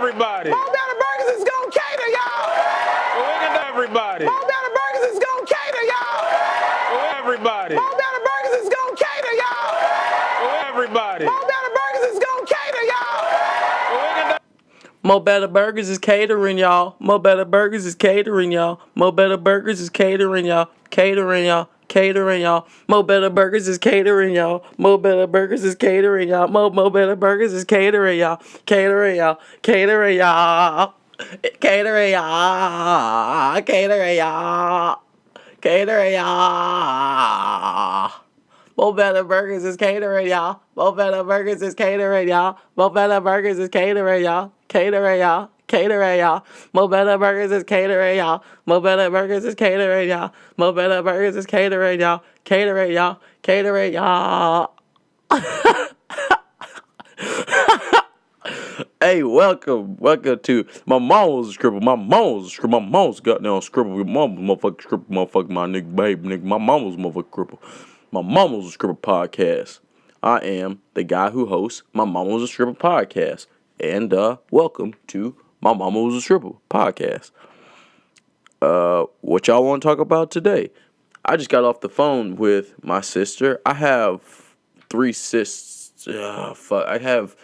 everybody. Mo Betta Burgers is gonna cater, y'all. We can do everybody. Mo Betta Burgers is gonna cater, y'all. Everybody. Mo Betta Burgers is gonna cater, y'all. Everybody. Mo Betta Burgers is gonna cater, y'all. Mo Betta Burgers is catering, y'all. Mo Betta Burgers is catering, y'all. Mo Betta Burgers is catering, y'all. Catering, y'all. Catering, y'all. Mo Betta Burgers is catering, y'all. Mo Betta Burgers is catering, y'all. Mo Betta Burgers is catering, y'all. Catering, y'all. Catering, y'all. Catering, y'all. Catering, y'all. Catering, y'all. Mo Betta Burgers is catering, y'all. Mo Betta Burgers is catering, y'all. Mo Betta Burgers is catering, y'all. Catering, y'all. Catering, y'all. Mo Betta Burgers is catering, y'all. Mo Betta Burgers is catering, y'all. Mo Betta Burgers is catering, y'all. Catering, y'all. Catering, y'all. Hey, welcome to my mom's scribble. My mom's goddamn scribble. Your mom's motherfucking scribble, motherfucking my nigga, babe, nigga. My mom's motherfucking scribble. My Mama's a Scribble podcast. I am the guy who hosts My Mama Was a Scribble podcast. And welcome to My Mama Was a Scribble podcast. What y'all want to talk about today? I just got off the phone with my sister. I have 3 sisters. I have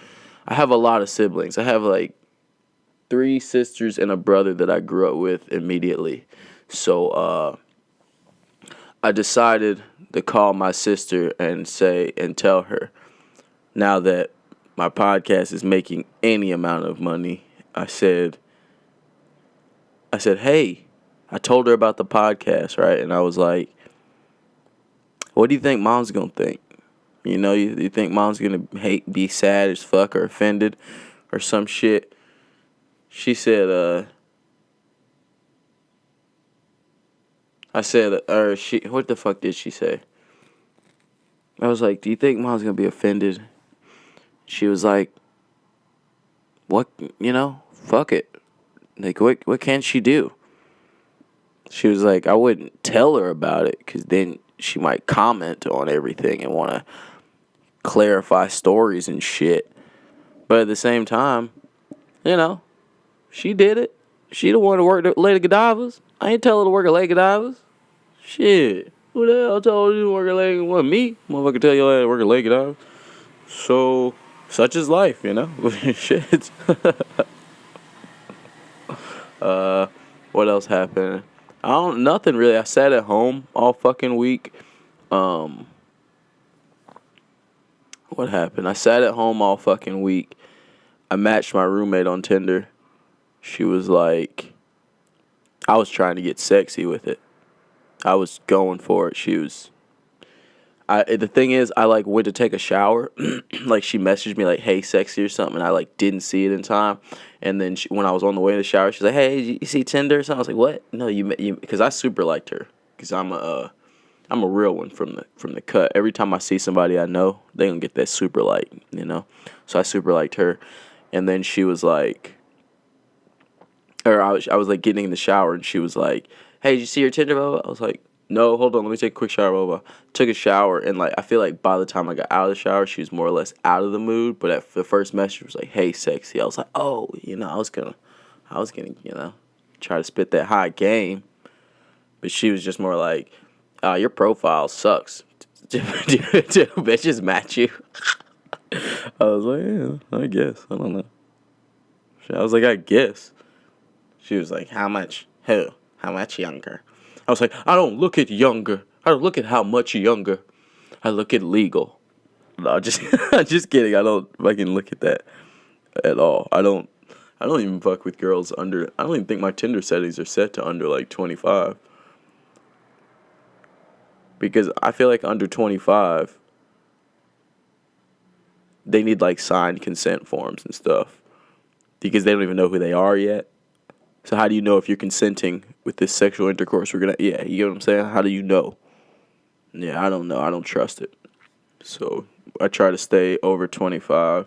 a lot of siblings. I have like 3 sisters and a brother that I grew up with immediately. So I decided to call my sister and tell her, now that my podcast is making any amount of money, I said, hey, I told her about the podcast, right? And I was like, what do you think mom's gonna think? You know, you think mom's gonna be sad as fuck or offended or some shit? She said, what the fuck did she say? I was like, do you think mom's gonna be offended? She was like, what, fuck it. Like, what can she do? She was like, I wouldn't tell her about it, because then she might comment on everything and want to clarify stories and shit. But at the same time, she did it. She the one to work at Lady Godiva's. I ain't tell her to work at Lady Godiva's. Shit. Who the hell told you to work at Lady Godiva's? Well, me. Motherfucker tell you to work at Lady Godiva's. So, such is life, Shit. What else happened? Nothing really. I sat at home all fucking week. What happened? I sat at home all fucking week. I matched my roommate on Tinder. She was like, I was trying to get sexy with it. I was going for it. The thing is, I went to take a shower. She messaged me hey, sexy or something. And I didn't see it in time. And then when I was on the way to the shower, she's like, hey, you see Tinder or something? I was like, what? No, you because I super liked her. Because I'm a real one from the cut. Every time I see somebody I know, they gonna get that super like, So I super liked her. And then she was like, I was getting in the shower, and she was like, hey, did you see your Tinder, blah, blah? I was like, no, hold on, let me take a quick shower, blah, blah. Took a shower, and I feel like by the time I got out of the shower, she was more or less out of the mood. But at the first message was like, hey, sexy. I was like, oh, I was gonna, try to spit that high game. But she was just more like, your profile sucks. Do bitches match you? I was like, yeah, I guess. I don't know. I was like, I guess. She was like, how much? Who? How much younger? I was like, I don't look at younger. I don't look at how much younger. I look at legal. No, just kidding. I don't fucking look at that at all. I don't even fuck with girls under. I don't even think my Tinder settings are set to under 25. Because I feel like under 25, they need signed consent forms and stuff. Because they don't even know who they are yet. So how do you know if you're consenting with this sexual intercourse you know what I'm saying? How do you know? Yeah, I don't know. I don't trust it. So I try to stay over 25.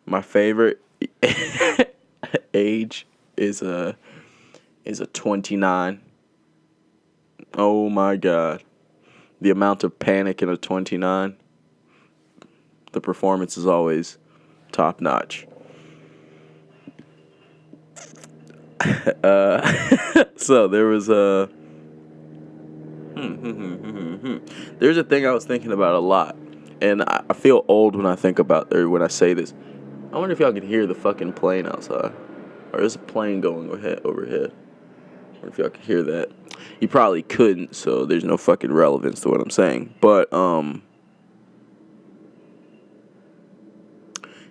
My favorite age is a 29. Oh my God. The amount of panic in a 29. The performance is always top notch. So there was there's a thing I was thinking about a lot, and I feel old when I think about, or when I say this. I wonder if y'all can hear the fucking plane outside, or there's a plane going overhead. I wonder if y'all can hear that. You probably couldn't, so there's no fucking relevance to what I'm saying. But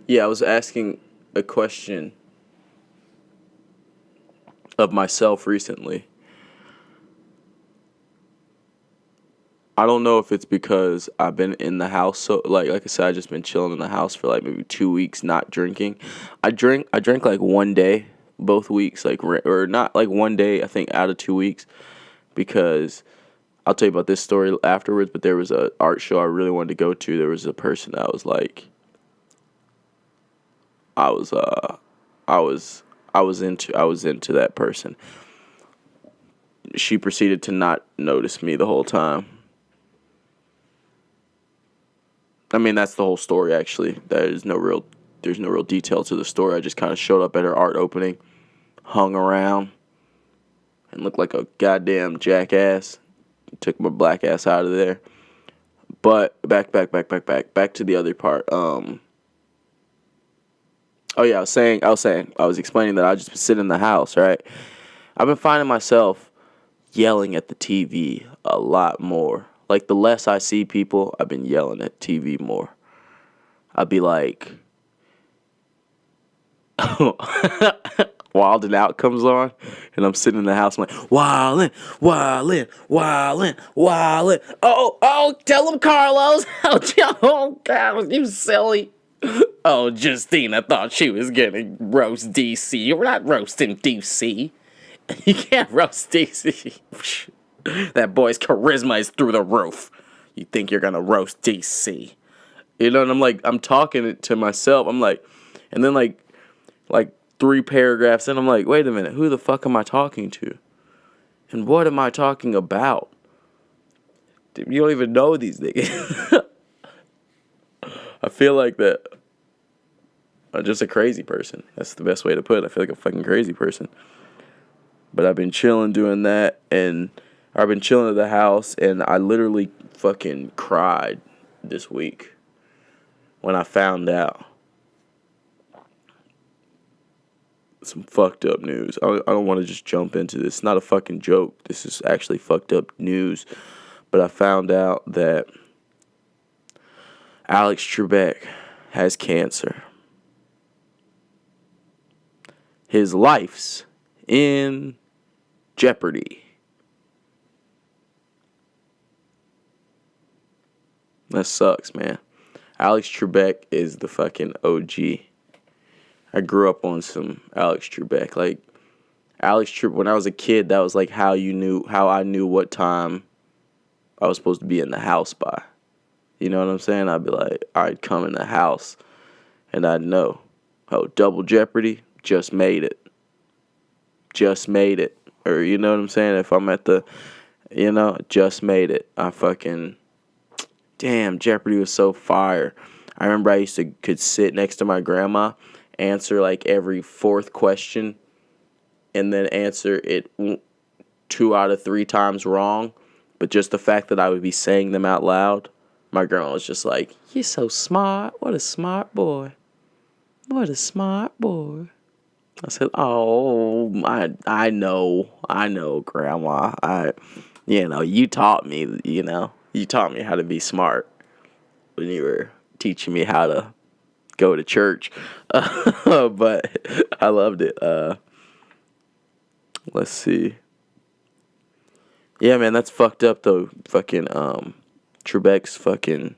yeah, I was asking a question of myself recently. I don't know if it's because I've been in the house, so like I said, I just been chilling in the house for like maybe 2 weeks, not drinking. I drank like one day, both weeks, like, or not like one day, I think, out of 2 weeks, because I'll tell you about this story afterwards. But there was a art show I really wanted to go to. There was a person that was like, I was into that person. She proceeded to not notice me the whole time. I mean, that's the whole story, actually. There's no real detail to the story. I just kind of showed up at her art opening, hung around, and looked like a goddamn jackass. Took my black ass out of there. But back to the other part. Oh yeah, I was explaining that I just sit in the house, right? I've been finding myself yelling at the TV a lot more. Like, the less I see people, I've been yelling at TV more. I'd be like, Wild and Out comes on, and I'm sitting in the house, I'm like, wildin'. Oh, tell him, Carlos. Oh, God, you silly. Oh, Justine, I thought she was gonna roast DC. You're not roasting DC. You can't roast DC. That boy's charisma is through the roof. You think you're gonna roast DC? You know, and I'm like, I'm talking to myself. I'm like, and then like 3 paragraphs in, I'm like, wait a minute, who the fuck am I talking to? And what am I talking about? Dude, you don't even know these niggas. I feel like that. I'm just a crazy person. That's the best way to put it. I feel like a fucking crazy person. But I've been chilling doing that, and I've been chilling at the house, and I literally fucking cried this week when I found out some fucked up news. I don't want to just jump into this. It's not a fucking joke. This is actually fucked up news. But I found out that Alex Trebek has cancer. His life's in jeopardy. That sucks, man. Alex Trebek is the fucking OG. I grew up on some Alex Trebek. Like, when I was a kid, that was like how I knew what time I was supposed to be in the house by. You know what I'm saying? I'd be like, I'd come in the house and I'd know, oh, Double Jeopardy, just made it. Or, you know what I'm saying? If I'm at the, just made it. Damn, Jeopardy was so fire. I remember I could sit next to my grandma, answer like every 4th question, and then answer it 2 out of 3 times wrong. But just the fact that I would be saying them out loud, my grandma was just like, "You're so smart. What a smart boy. What a smart boy." I said, "Oh, I know, Grandma. You taught me, you taught me how to be smart when you were teaching me how to go to church." But I loved it. Let's see. Yeah, man, that's fucked up though. Fucking Trebek's fucking.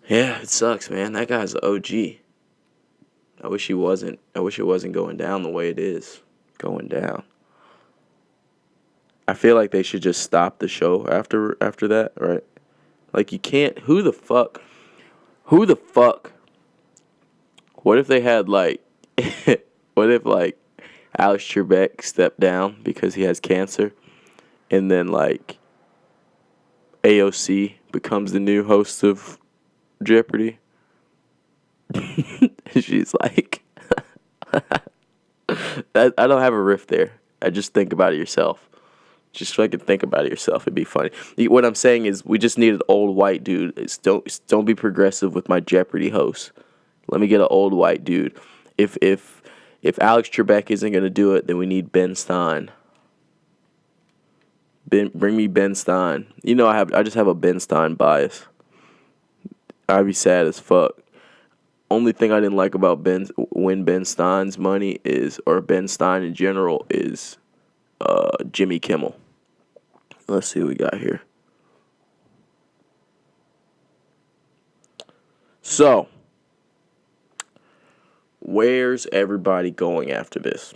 Yeah, it sucks, man. That guy's an OG. I wish it wasn't going down the way it is going down. I feel like they should just stop the show after that, right? Like, you can't. Who the fuck? What if they had like what if like Alex Trebek stepped down because he has cancer, and then like AOC becomes the new host of Jeopardy? She's like, I don't have a riff there. I just think about it yourself. Just fucking think about it yourself. It'd be funny. What I'm saying is, we just need an old white dude. Don't be progressive with my Jeopardy host. Let me get an old white dude. If Alex Trebek isn't gonna do it, then we need Ben Stein. Bring me Ben Stein. You know, I just have a Ben Stein bias. I'd be sad as fuck. Only thing I didn't like about Ben Stein's money is, or Ben Stein in general, is Jimmy Kimmel. Let's see what we got here. So, where's everybody going after this?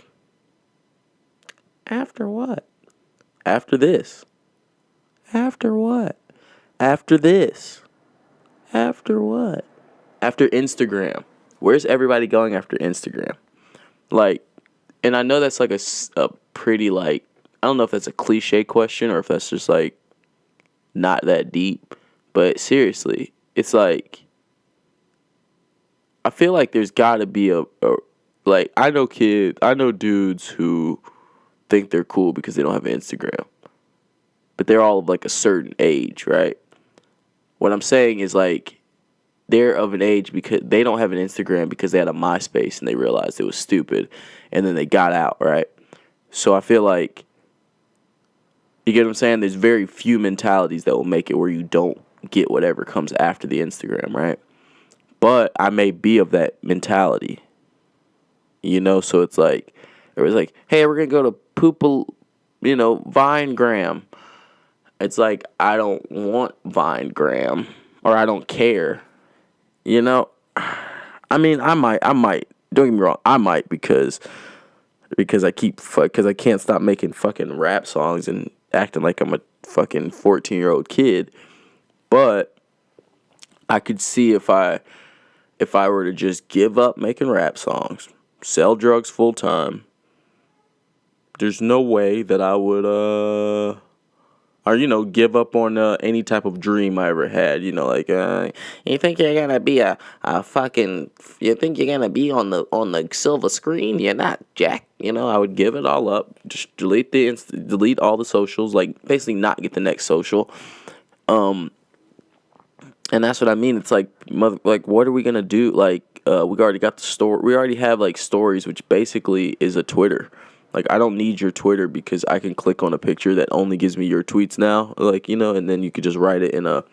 After what? After this. After what? After this. After what? After Instagram. Where's everybody going after Instagram? Like, and I know that's like a pretty, like, I don't know if that's a cliche question or if that's just like not that deep. But seriously, it's like, I feel like there's got to be like, I know dudes who think they're cool because they don't have an Instagram. But they're all of like a certain age, right? What I'm saying is, like, they're of an age because they don't have an Instagram because they had a MySpace and they realized it was stupid and then they got out, right? So I feel like, you get what I'm saying? There's very few mentalities that will make it where you don't get whatever comes after the Instagram, right? But I may be of that mentality, you know? So it's like, it was like, hey, we're going to go to Vinegram. It's like, I don't want Vinegram, or I don't care, you know? I mean, I might, don't get me wrong, I might because I can't stop making fucking rap songs and acting like I'm a fucking 14-year-old kid. But I could see if I were to just give up making rap songs, sell drugs full time, there's no way that I would, give up on any type of dream I ever had. You know, like, you think you're gonna be you think you're gonna be on the silver screen? You're not, Jack. You know, I would give it all up, just delete all the socials, like, basically not get the next social. And that's what I mean. It's like, what are we gonna do? Like, we already got the story. We already have, like, stories, which basically is a Twitter. Like, I don't need your Twitter because I can click on a picture that only gives me your tweets now. Like, you know, and then you could just write it in a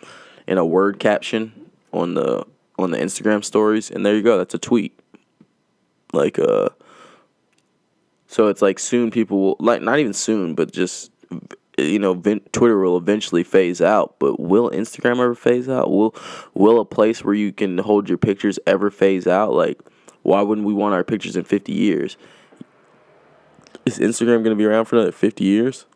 word caption on the Instagram stories, and there you go. That's a tweet. Like, so it's like, soon people will, like, not even soon, but just, Twitter will eventually phase out. But will Instagram ever phase out? Will a place where you can hold your pictures ever phase out? Like, why wouldn't we want our pictures in 50 years? Is Instagram going to be around for another 50 years?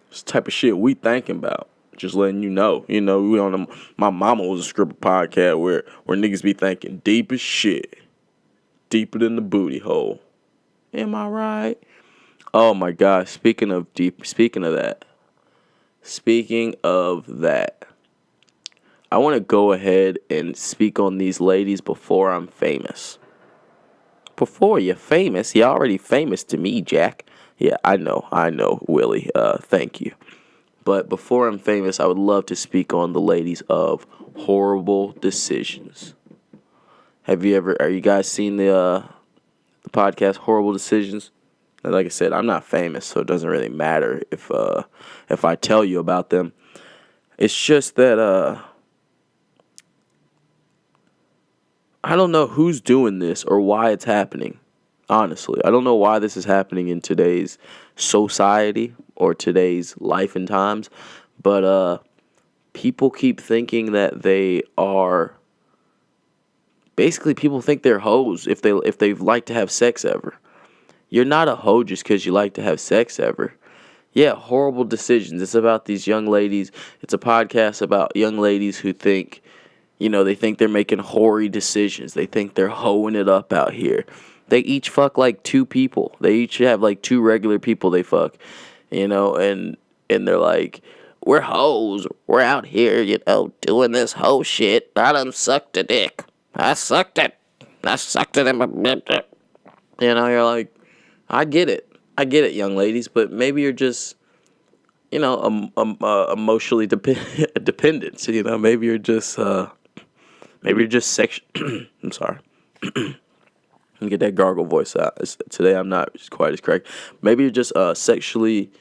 This type of shit we thinking about. Just letting you know. You know, we on my mama was a script podcast where niggas be thinking deep as shit. Deeper than the booty hole. Am I right? Oh my gosh. Speaking of that. I want to go ahead and speak on these ladies before I'm famous. Before you're famous, you're already famous to me, Jack. Yeah, I know, Willie. Thank you. But before I'm famous, I would love to speak on the ladies of Horrible Decisions. Are you guys seen the podcast Horrible Decisions? And like I said, I'm not famous, so it doesn't really matter if I tell you about them. It's just that I don't know who's doing this or why it's happening. Honestly, I don't know why this is happening in today's society or today's life and times, but people keep thinking that they are. Basically, people think they're hoes if they like to have sex ever. You're not a hoe just because you like to have sex ever. Yeah, Horrible Decisions. It's about these young ladies. It's a podcast about young ladies who think. They think they're making hoary decisions. They think they're hoeing it up out here. They each fuck like 2 people. They each have like 2 regular people they fuck. And they're like, we're hoes. We're out here, doing this hoe shit. I done sucked a dick. I sucked it. I sucked it in my... You're like, I get it, young ladies, but maybe you're just, emotionally dependent. So, maybe you're just sex. I'm sorry. Let me get that gargle voice out. Today I'm not quite as correct. Maybe you're just sexually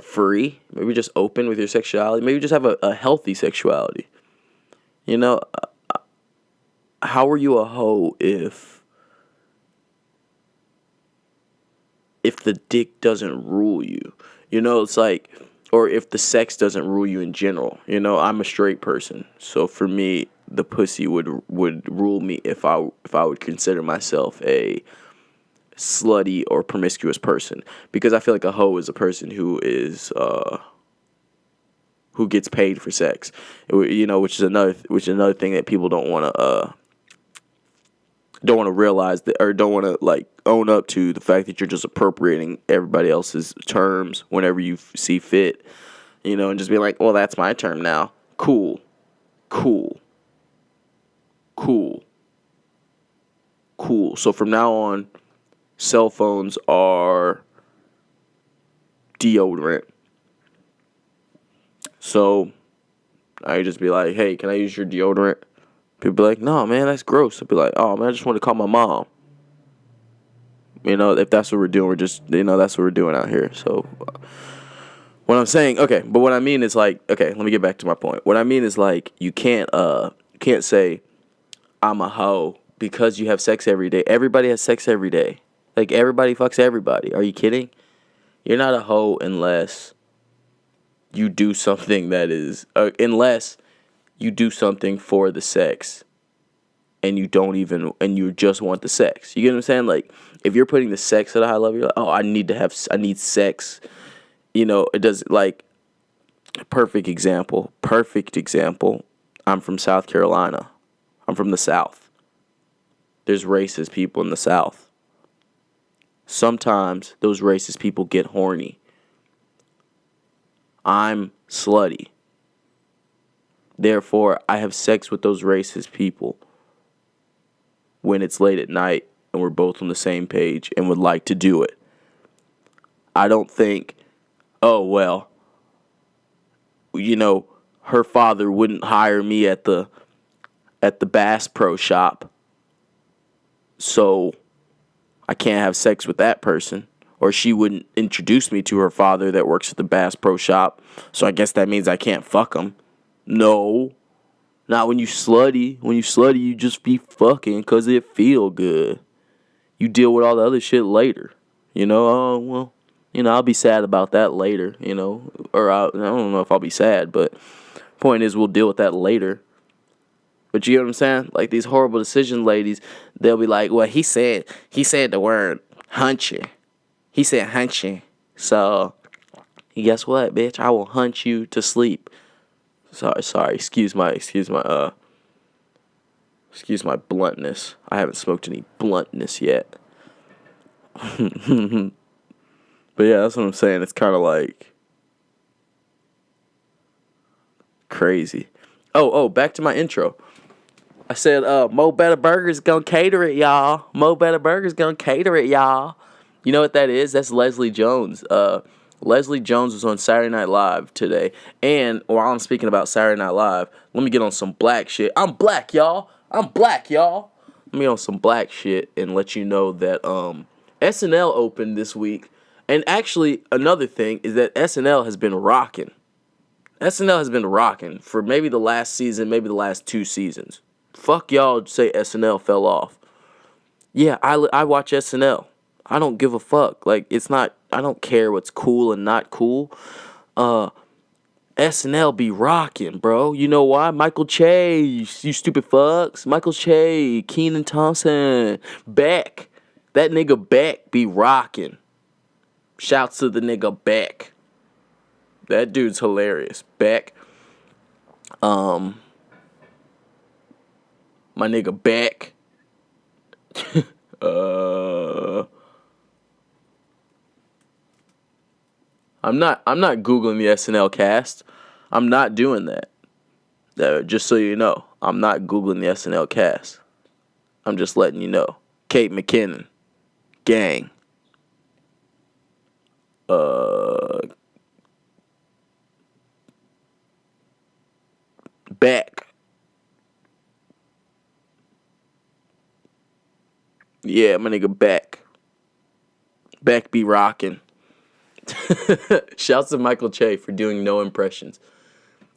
free. Maybe you're just open with your sexuality. Maybe you just have a healthy sexuality. How are you a hoe if the dick doesn't rule you? It's like, or if the sex doesn't rule you in general. I'm a straight person, so for me, the pussy would rule me if I would consider myself a slutty or promiscuous person, because I feel like a hoe is a person who gets paid for sex, which is another thing that people don't want to realize, that, or don't want to like own up to, the fact that you're just appropriating everybody else's terms whenever you see fit, and just be like, well, that's my term now. Cool. So from now on, cell phones are deodorant. So I just be like, hey, can I use your deodorant? People be like, no, man, that's gross. I'd be like, oh, man, I just want to call my mom. If that's what we're doing, we're just, that's what we're doing out here. So what I'm saying, okay, but what I mean is like, okay, let me get back to my point. What I mean is like, you can't say I'm a hoe because you have sex every day. Everybody has sex every day. Like, everybody fucks everybody. Are you kidding? You're not a hoe unless you do something that is, unless you do something for the sex and you just want the sex. You get what I'm saying? Like, if you're putting the sex at a high level, you're like, oh, I need sex. It does, like, perfect example. I'm from South Carolina. I'm from the South. There's racist people in the South. Sometimes those racist people get horny. I'm slutty. Therefore, I have sex with those racist people when it's late at night and we're both on the same page and would like to do it. I don't think, oh, well, her father wouldn't hire me at the Bass Pro Shop, so I can't have sex with that person. Or she wouldn't introduce me to her father that works at the Bass Pro Shop, so I guess that means I can't fuck him. No. Not when you slutty. When you slutty, you just be fucking because it feel good. You deal with all the other shit later. Oh, well, I'll be sad about that later, Or I don't know if I'll be sad, but point is, we'll deal with that later. But you know what I'm saying? Like, these horrible decision ladies, they'll be like, well, he said the word hunchy. He said hunchy. So, guess what, bitch? I will hunch you to sleep. Sorry. Excuse my bluntness. I haven't smoked any bluntness yet. But yeah, that's what I'm saying. It's kind of like crazy. Oh, back to my intro. I said, Mo Betta Burgers gonna cater it, y'all. Mo Betta Burgers gonna cater it, y'all. You know what that is? That's Leslie Jones. Leslie Jones was on Saturday Night Live today. And while I'm speaking about Saturday Night Live, let me get on some black shit. I'm black, y'all. Let me get on some black shit and let you know that SNL opened this week. And actually, another thing is that SNL has been rocking. SNL has been rocking for maybe the last season, maybe the last 2 seasons. Fuck y'all say SNL fell off. Yeah, I watch SNL. I don't give a fuck. Like, it's not, I don't care what's cool and not cool. SNL be rocking, bro. You know why? Michael Che, you stupid fucks. Michael Che, Kenan Thompson, Beck. That nigga Beck be rocking. Shouts to the nigga Beck. That dude's hilarious. Beck. My nigga Beck. I'm not Googling the SNL cast. I'm not doing that. Just so you know, I'm not Googling the SNL cast. I'm just letting you know. Kate McKinnon. Gang. Beck. Yeah, my nigga Beck. Beck be rocking. Shouts to Michael Che for doing no impressions.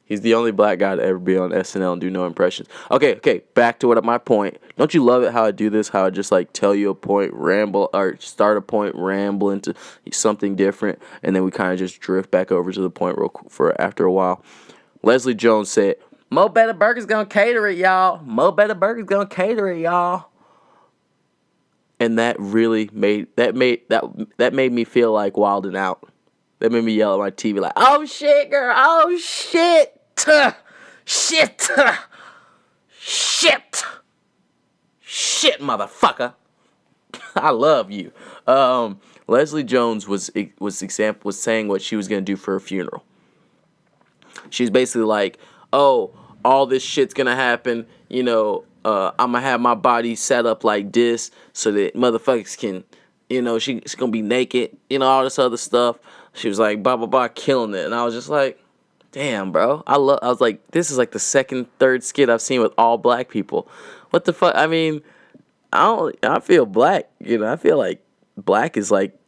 He's the only black guy to ever be on SNL and do no impressions. Okay, back to my point. Don't you love it how I do this? How I just like tell you a point, ramble, or start a point, ramble into something different, and then we kind of just drift back over to the point for after a while. Leslie Jones said, "Mo Betta Burgers gonna cater it, y'all. Mo Betta Burgers gonna cater it, y'all." And that really made me feel like wilding out. That made me yell at my TV like, "Oh shit, girl! Oh shit! Shit! Shit! Shit, motherfucker!" I love you. Leslie Jones was saying what she was gonna do for her funeral. She's basically like, "Oh, all this shit's gonna happen. You know, I'm gonna have my body set up like this so that motherfuckers can, you know, she's gonna be naked. You know, all this other stuff." She was like, blah, blah, blah, killing it. And I was just like, damn, bro. I was like, this is like the second, third skit I've seen with all black people. What the fuck? I mean, I feel black. You know, I feel like black is like,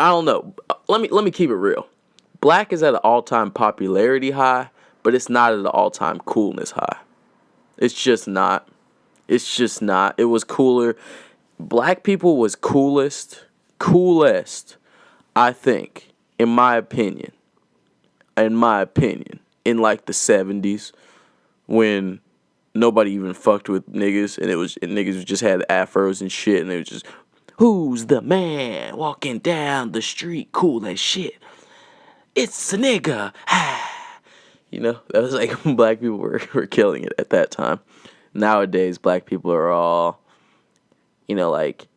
I don't know. Let me keep it real. Black is at an all-time popularity high, but it's not at an all-time coolness high. It's just not. It's just not. It was cooler. Black people was coolest, I think, in my opinion, in like the 70s when nobody even fucked with niggas and niggas just had afros and shit and it was just, who's the man walking down the street cool as shit? It's a nigga. You know, that was like black people were killing it at that time. Nowadays, black people are all, you know, like,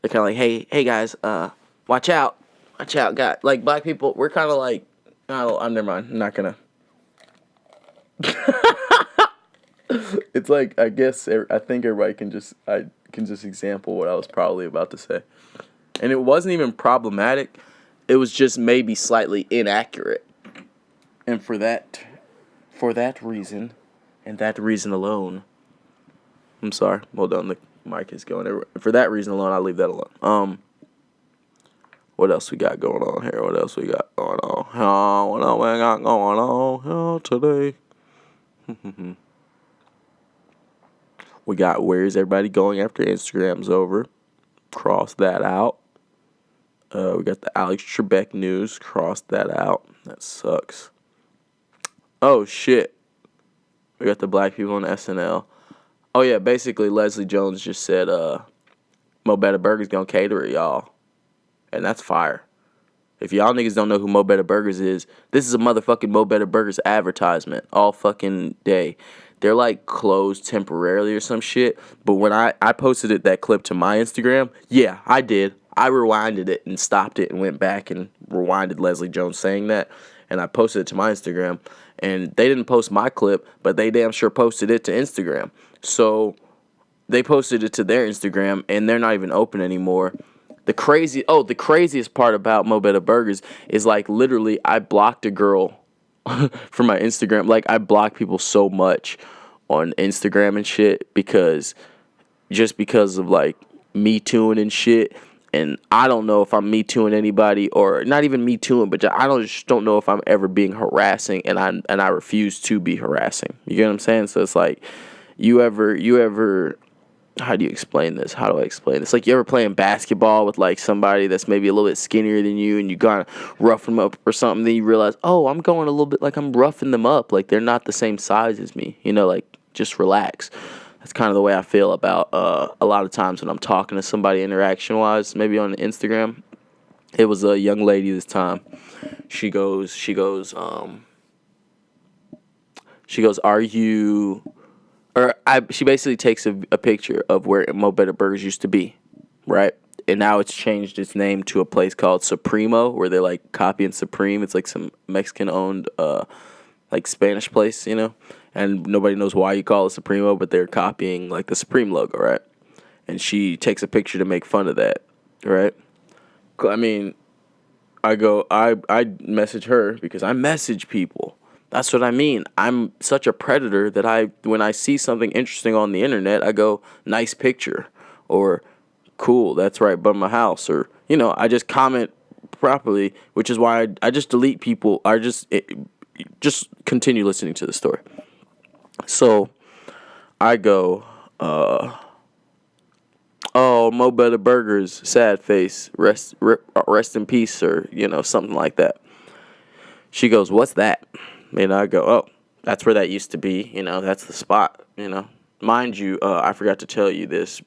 they're kind of like, hey guys, watch out, guys. Like, black people, we're kind of like, I'm never mind. I'm not gonna. It's like, I think everybody can just example what I was probably about to say. And it wasn't even problematic. It was just maybe slightly inaccurate. And for that reason, and that reason alone, I'm sorry, hold on, the mic is going everywhere. For that reason alone, I'll leave that alone. What else we got going on here? What else we got going on today? We got where's everybody going after Instagram's over? Cross that out. We got the Alex Trebek news. Cross that out. That sucks. Oh, shit. We got the black people on SNL. Oh, yeah, basically, Leslie Jones just said, Mo Betta Burgers gonna cater it, y'all. And that's fire. If y'all niggas don't know who Mo Betta Burgers is, this is a motherfucking Mo Betta Burgers advertisement all fucking day. They're like closed temporarily or some shit. But when I posted that clip to my Instagram, yeah, I did. I rewinded it and stopped it and went back and rewinded Leslie Jones saying that. And I posted it to my Instagram. And they didn't post my clip, but they damn sure posted it to Instagram. So they posted it to their Instagram, and they're not even open anymore. The craziest part about Mo Betta Burgers is like literally I blocked a girl from my Instagram. Like I block people so much on Instagram and shit because of like Me Tooing and shit. And I don't know if I'm Me Tooing anybody or not even Me Tooing, but I just don't know if I'm ever being harassing, and I refuse to be harassing. You get what I'm saying? So it's like you ever. How do you explain this? How do I explain this? Like, you ever playing basketball with, like, somebody that's maybe a little bit skinnier than you, and you kind of rough them up or something, then you realize, oh, I'm going a little bit, like, I'm roughing them up. Like, they're not the same size as me. You know, like, just relax. That's kind of the way I feel about a lot of times when I'm talking to somebody interaction-wise, maybe on Instagram. It was a young lady this time. She goes, are you... she basically takes a picture of where Mo Betta Burgers used to be, right? And now it's changed its name to a place called Supremo, where they're like copying Supreme. It's like some Mexican-owned, like Spanish place, you know? And nobody knows why you call it Supremo, but they're copying like the Supreme logo, right? And she takes a picture to make fun of that, right? I mean, I message her because I message people. That's what I mean. I'm such a predator that when I see something interesting on the internet, I go, nice picture, or cool, that's right by my house, or, I just comment properly, which is why I just delete people. Just continue listening to the story. So I go, oh, Mo Betta Burgers, sad face, rest in peace, or, something like that. She goes, what's that? And I go, oh, that's where that used to be. That's the spot, Mind you, I forgot to tell you this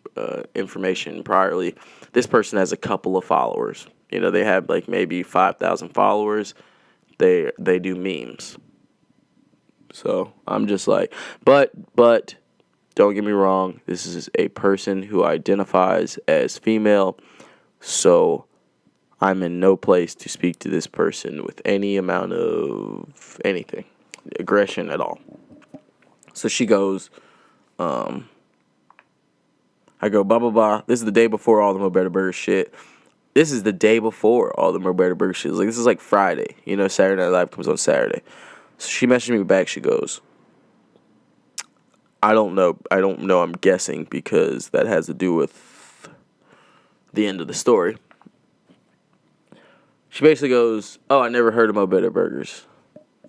information priorly. This person has a couple of followers. They have like maybe 5,000 followers. They do memes. So I'm just like, but don't get me wrong. This is a person who identifies as female. So I'm in no place to speak to this person with any amount of anything, aggression at all. So she goes, I go, blah, blah, blah. This is the day before all the Mo Betta Burgers shit. This is the day before all the Mo Betta Burgers shit. This is like Friday. Saturday Night Live comes on Saturday. So she messaged me back. She goes, I don't know. I'm guessing because that has to do with the end of the story. She basically goes, oh, I never heard of Mo Betta Burgers.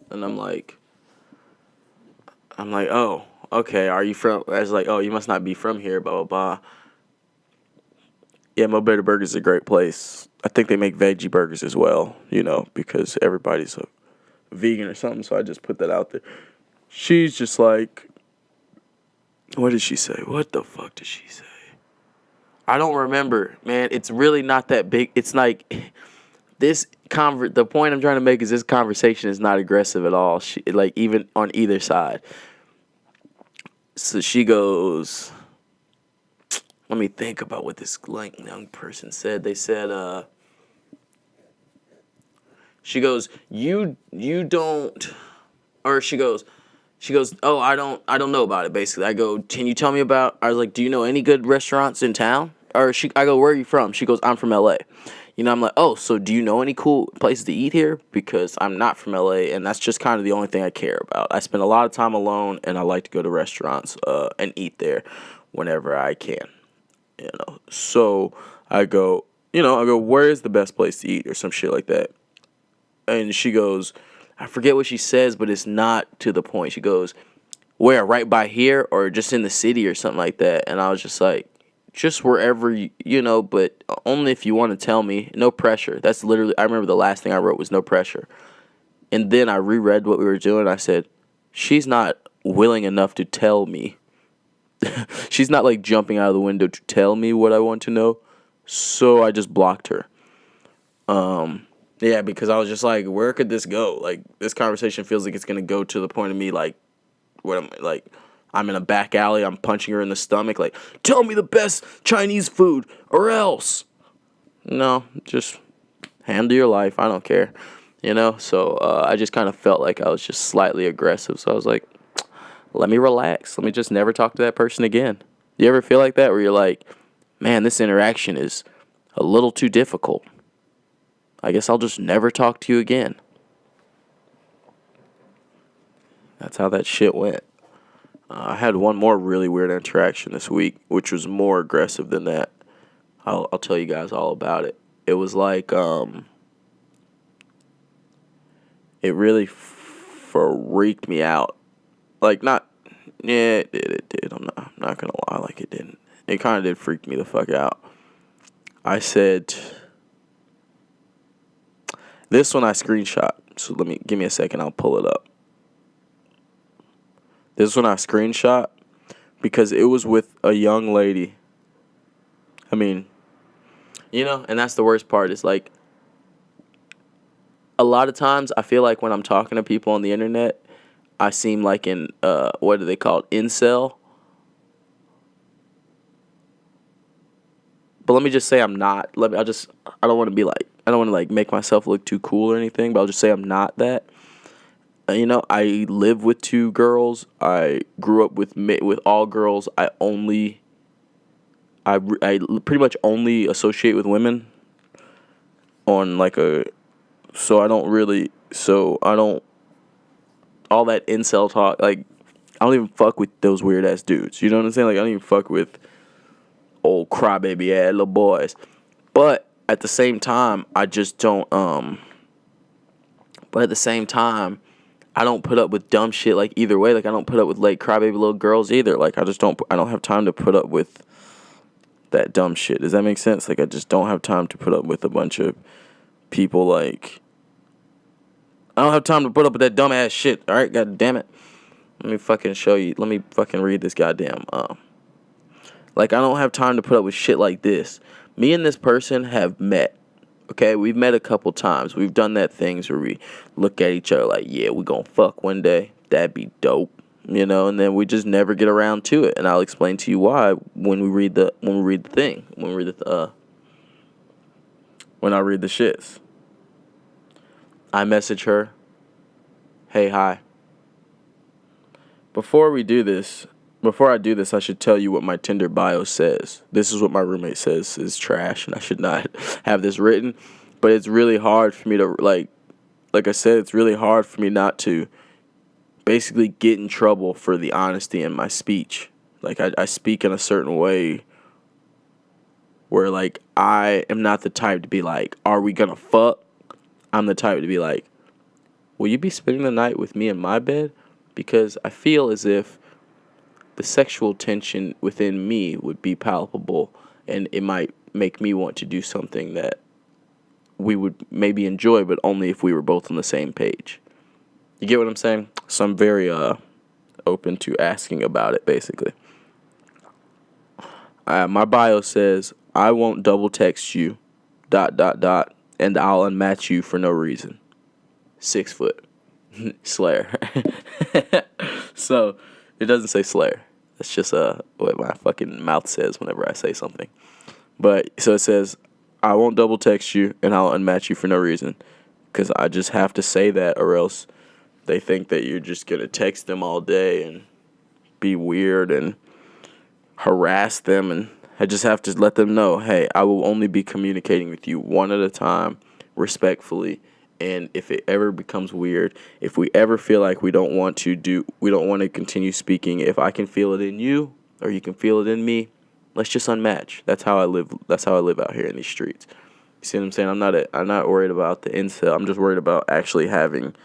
And I'm like, oh, okay, are you from? I was like, oh, you must not be from here, blah, blah, blah. Yeah, Mo Betta Burgers is a great place. I think they make veggie burgers as well, because everybody's a vegan or something, so I just put that out there. She's just like, what did she say? What the fuck did she say? I don't remember, man. It's really not that big. It's like... the point I'm trying to make is this conversation is not aggressive at all. Even on either side. So she goes, let me think about what this young person said. They said, she goes, you don't, or she goes, oh, I don't know about it, basically. I go, can you tell me about, I was like, do you know any good restaurants in town? I go, where are you from? She goes, I'm from LA. I'm like, oh, so do you know any cool places to eat here? Because I'm not from LA, and that's just kind of the only thing I care about. I spend a lot of time alone, and I like to go to restaurants and eat there whenever I can. So I go, where is the best place to eat or some shit like that? And she goes, I forget what she says, but it's not to the point. She goes, where, right by here or just in the city or something like that? And I was just like, just wherever, but only if you want to tell me. No pressure. That's literally, I remember the last thing I wrote was no pressure. And then I reread what we were doing. I said, she's not willing enough to tell me. She's not like jumping out of the window to tell me what I want to know. So I just blocked her. Yeah, because I was just like, where could this go? Like, this conversation feels like it's going to go to the point of me, like, I'm in a back alley, I'm punching her in the stomach, like, tell me the best Chinese food, or else. No, just handle your life, I don't care, So I just kind of felt like I was just slightly aggressive, so I was like, let me relax, let me just never talk to that person again. You ever feel like that, where you're like, man, this interaction is a little too difficult. I guess I'll just never talk to you again. That's how that shit went. I had one more really weird interaction this week, which was more aggressive than that. I'll tell you guys all about it. It was like, it really freaked me out. Like, it did. I'm not gonna lie, like it didn't. It kind of did freak me the fuck out. I said, this one I screenshot. So give me a second, I'll pull it up. This one I screenshot because it was with a young lady. I mean, and that's the worst part. Is like, a lot of times I feel like when I'm talking to people on the internet, I seem like in, what do they call it? Incel. But let me just say I'm not. I don't want to make myself look too cool or anything, but I'll just say I'm not that. I live with two girls. I grew up with all girls. I pretty much only associate with women on like a So I don't, all that incel talk, like, I don't even fuck with those weird ass dudes. You know what I'm saying? Like, I don't even fuck with old crybaby ass little boys. But at the same time, I just don't, but at the same time, I don't put up with dumb shit, like, either way. Like, I don't put up with, like, crybaby little girls either. Like, I don't have time to put up with that dumb shit. Does that make sense? Like, I just don't have time to put up with a bunch of people, like, I don't have time to put up with that dumb ass shit. All right, god damn it. Let me fucking show you. Let me fucking read this goddamn. Like, I don't have time to put up with shit like this. Me and this person have met. Okay, we've met a couple times. We've done that things where we look at each other like, yeah, we gonna fuck one day. That'd be dope, you know. And then we just never get around to it. And I'll explain to you why when I read the shits. I message her, hey, hi. Before I do this, I should tell you what my Tinder bio says. This is what my roommate says is trash, and I should not have this written. But it's really hard for me to, like I said, it's really hard for me not to basically get in trouble for the honesty in my speech. Like, I speak in a certain way where, like, I am not the type to be like, are we gonna fuck? I'm the type to be like, will you be spending the night with me in my bed? Because I feel as if the sexual tension within me would be palpable, and it might make me want to do something that we would maybe enjoy, but only if we were both on the same page. You get what I'm saying? So I'm very open to asking about it, basically. My bio says, I won't double text you, ... and I'll unmatch you for no reason. 6 foot. Slayer. So, it doesn't say Slayer. That's just what my fucking mouth says whenever I say something. But, so it says, I won't double text you and I'll unmatch you for no reason. Because I just have to say that, or else they think that you're just going to text them all day and be weird and harass them. And I just have to let them know, hey, I will only be communicating with you one at a time, respectfully. And if it ever becomes weird, if we ever feel like we don't want to continue speaking, if I can feel it in you or you can feel it in me, let's just unmatch. That's how I live. That's how I live out here in these streets. You see what I'm saying? I'm not worried about the incel. I'm just worried about actually having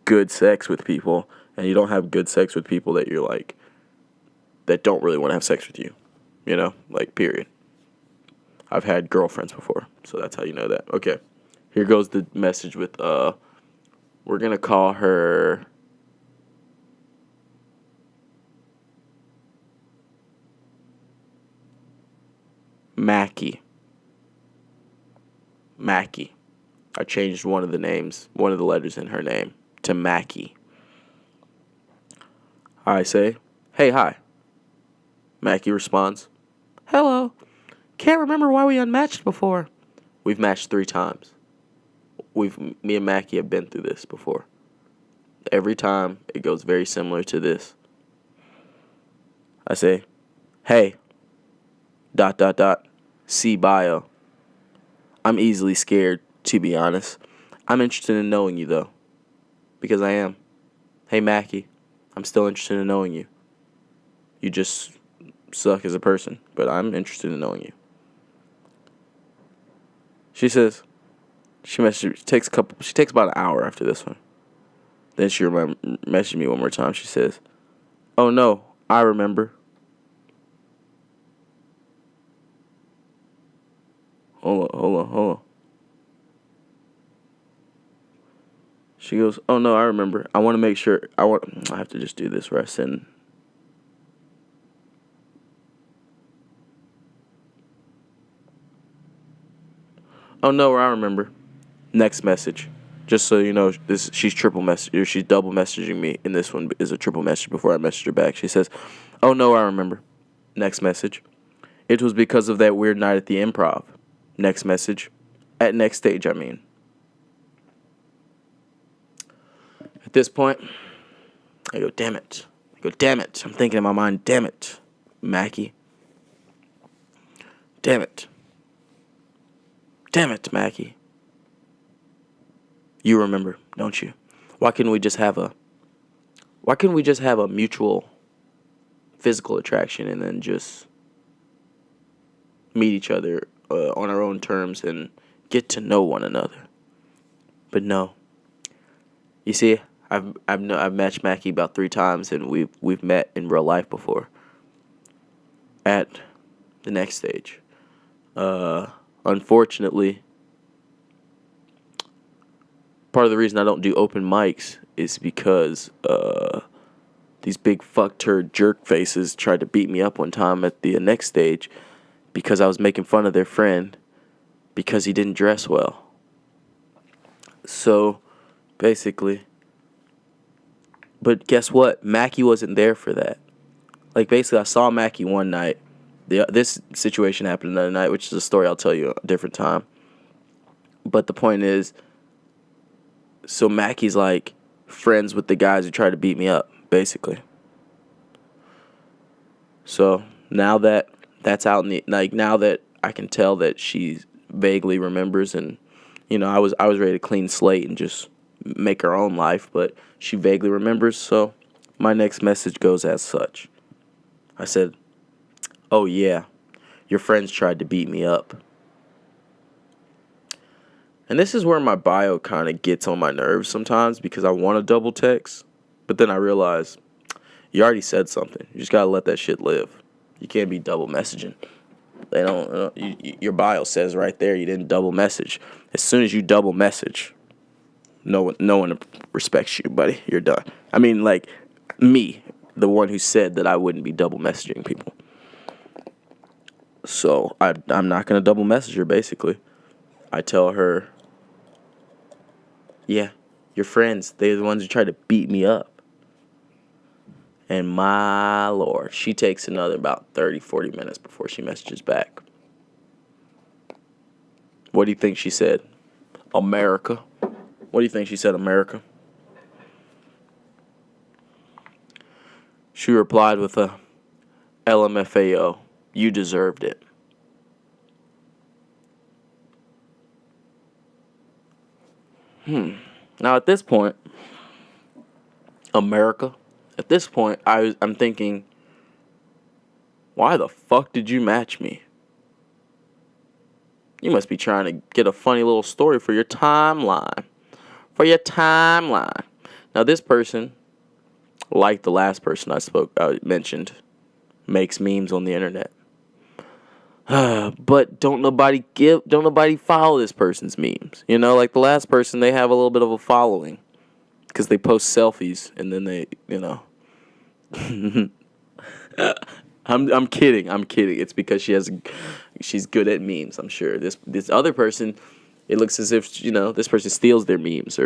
good sex with people. And you don't have good sex with people that you're like, that don't really want to have sex with you. You know, like, period. I've had girlfriends before, so that's how you know that. Okay. Here goes the message with, we're going to call her Maki. Maki. I changed one of the letters in her name to Maki. I say, hey, hi. Maki responds, hello. Can't remember why we unmatched before. We've matched 3 times. Me and Maki have been through this before. Every time it goes very similar to this. I say, hey, ... see bio. I'm easily scared, to be honest. I'm interested in knowing you, though. Because I am. Hey, Maki, I'm still interested in knowing you. You just suck as a person, but I'm interested in knowing you. She says, she takes about an hour after this one. Then she messaged me one more time. She says, oh no, I remember. Hold on. She goes, oh no, I remember. I want to make sure, I have to just do this where I send. Oh no, I remember. Next message. Just so you know, she's she's double messaging me, and this one is a triple message before I message her back. She says, oh no, I remember. Next message. It was because of that weird night at the Improv. Next message. At next stage, I mean. At this point, I go, damn it. I'm thinking in my mind, damn it, Maki. Damn it, Maki. You remember, don't you? Why couldn't we just have a mutual physical attraction and then just meet each other on our own terms and get to know one another? But no. You see, I've matched Maki about 3 times, and we've met in real life before. At the next stage, unfortunately, part of the reason I don't do open mics is because these big fuck turd jerk faces tried to beat me up one time at the next stage because I was making fun of their friend because he didn't dress well. So, basically, but guess what? Maki wasn't there for that. Like, basically, I saw Maki one night. This situation happened another night, which is a story I'll tell you a different time. But the point is, so Maki's like friends with the guys who tried to beat me up, basically. So now that that's out in the, like, now that I can tell that she vaguely remembers, and you know, I was ready to clean slate and just make her own life, but she vaguely remembers. So my next message goes as such. I said, "Oh yeah, your friends tried to beat me up." And this is where my bio kind of gets on my nerves sometimes because I want to double text, but then I realize you already said something. You just gotta let that shit live. You can't be double messaging. They don't. Your bio says right there you didn't double message. As soon as you double message, no one respects you, buddy. You're done. I mean, like me, the one who said that I wouldn't be double messaging people. So I'm not gonna double message her. Basically, I tell her, yeah, your friends, they're the ones who tried to beat me up. And my lord, she takes another about 30, 40 minutes before she messages back. What do you think she said? America. What do you think she said, America? She replied with a LMFAO. You deserved it. Now at this point, America, at this point, I'm thinking, why the fuck did you match me? You must be trying to get a funny little story for your timeline. Now this person, like the last person I mentioned, makes memes on the internet. But don't nobody follow this person's memes. You know, like the last person, they have a little bit of a following because they post selfies and then they, you know. I'm kidding. It's because she's good at memes, I'm sure. This other person, it looks as if, you know, this person steals their memes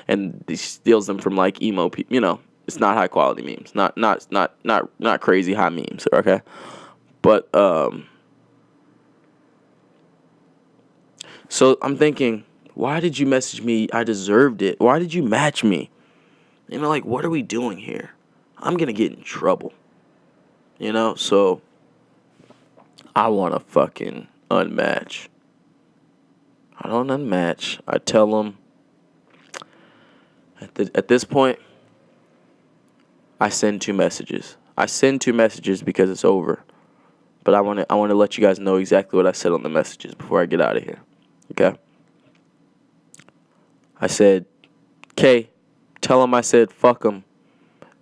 and he steals them from like emo people, you know. It's not high quality memes. Not crazy high memes, okay? But so I'm thinking, why did you message me? I deserved it. Why did you match me? You know, like, what are we doing here? I'm going to get in trouble. You know, so I want to fucking unmatch. I don't unmatch. I tell them at this point, I send 2 messages. I send 2 messages because it's over. But I want to let you guys know exactly what I said on the messages before I get out of here. Okay? I said, "K, tell them I said fuck them,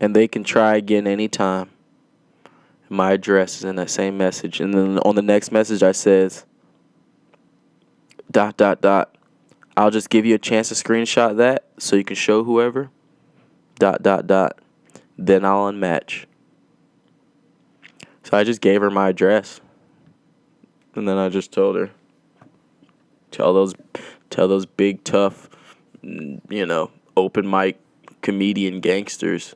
and they can try again anytime." My address is in that same message. And then on the next message, I says, ... I'll just give you a chance to screenshot that so you can show whoever ... Then I'll unmatch. So I just gave her my address. And then I just told her, tell those big, tough, you know, open mic comedian gangsters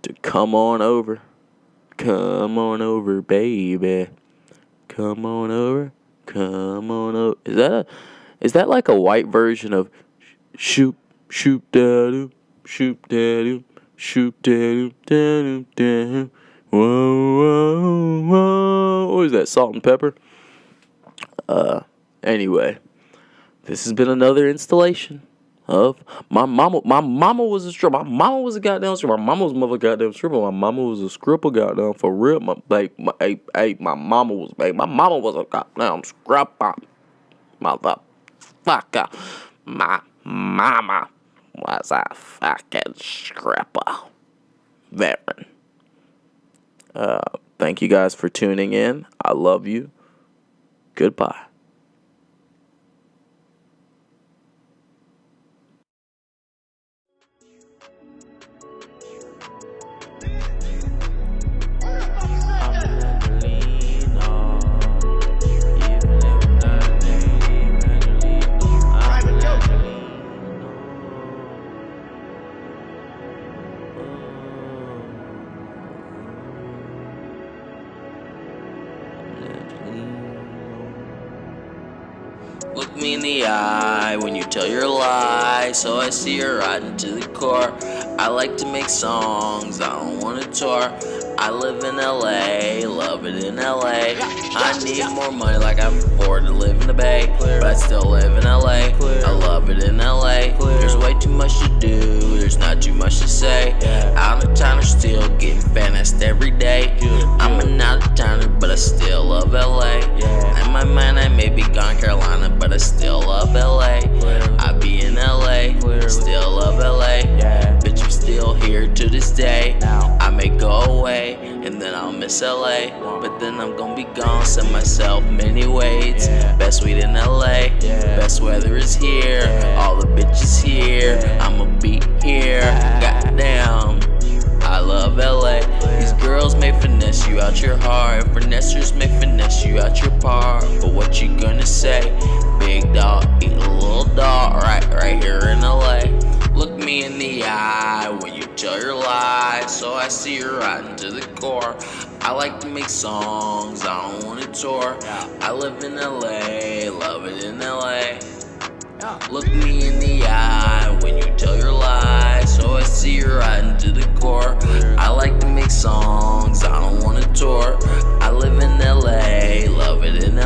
to come on over. Come on over, baby. Come on over. Come on over. Is that like a white version of shoop da-doo, shoop da-doo, shoop da-doo, da-doo, da-doo. Whoa, whoa, whoa. What is that, salt and pepper? Anyway, this has been another installation of my mama. My mama was a stripper. My mama was a goddamn stripper. My mama was a mother goddamn stripper. My mama was a stripper, goddamn, for real. My mama was a goddamn stripper. Motherfucker. My mama was a fucking stripper. Veteran. Thank you guys for tuning in. I love you. Goodbye. Look me in the eye when you tell your lie, so I see you're rotten to the core. I like to make songs, I don't want to tour. I live in LA, love it in LA. I need more money like I can afford to live in the Bay, but I still live in LA. I love it in LA. There's way too much to do, there's not too much to say. Out of towner still getting financed every day. I'm an out of towner, but I still love LA. In my mind I may be gone Carolina, but I still love LA. I be in LA, still love LA. Bitch, I'm still here to this day. I may go away and then I'll miss LA, but then I'm gonna be gone. Send myself many ways. Best weed in LA, best weather is here. All the bitches here, I'ma be here. Goddamn, I love LA. These girls may finesse you out your heart, finessers may finesse you out your par. But what you gonna say? Big dog eat a little dog, right here in LA. Look me in the eye when you tell your lies, so I see you're rotten to the core. I like to make songs, I don't want to tour. I live in LA, love it in LA. Look me in the eye when you tell your lies, so I see you're rotten to the core. I like to make songs, I don't want to tour. I live in LA, love it in